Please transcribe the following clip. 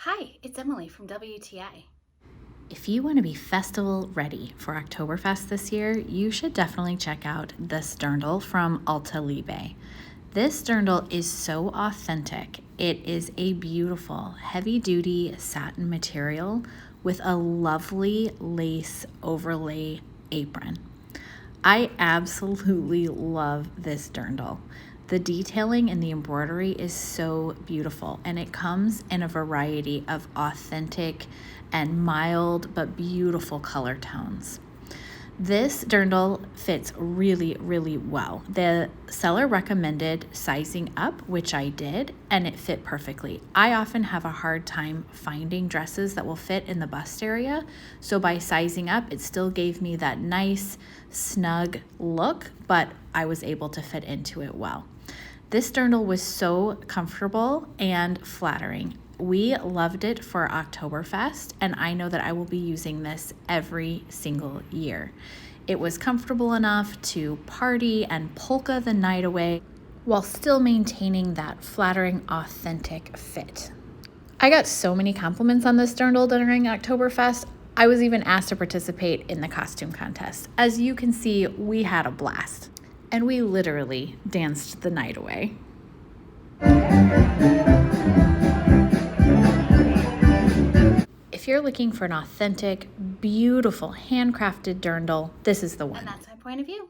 Hi, it's Emily from WTA. If you want to be festival ready for Oktoberfest this year, you should definitely check out this Dirndl from Alte Liebe. This Dirndl is so authentic. It is a beautiful, heavy-duty satin material with a lovely lace overlay apron. I absolutely love this Dirndl. The detailing and the embroidery is so beautiful, and it comes in a variety of authentic and mild but beautiful color tones. This Dirndl fits really, really well. The seller recommended sizing up, which I did, and it fit perfectly. I often have a hard time finding dresses that will fit in the bust area, so by sizing up, it still gave me that nice, snug look, but I was able to fit into it well. This Dirndl was so comfortable and flattering. We loved it for Oktoberfest, and I know that I will be using this every single year. It was comfortable enough to party and polka the night away while still maintaining that flattering, authentic fit. I got so many compliments on this Dirndl during Oktoberfest. I was even asked to participate in the costume contest. As you can see, we had a blast, and we literally danced the night away. If you're looking for an authentic, beautiful, handcrafted dirndl, this is the one. And that's my point of view.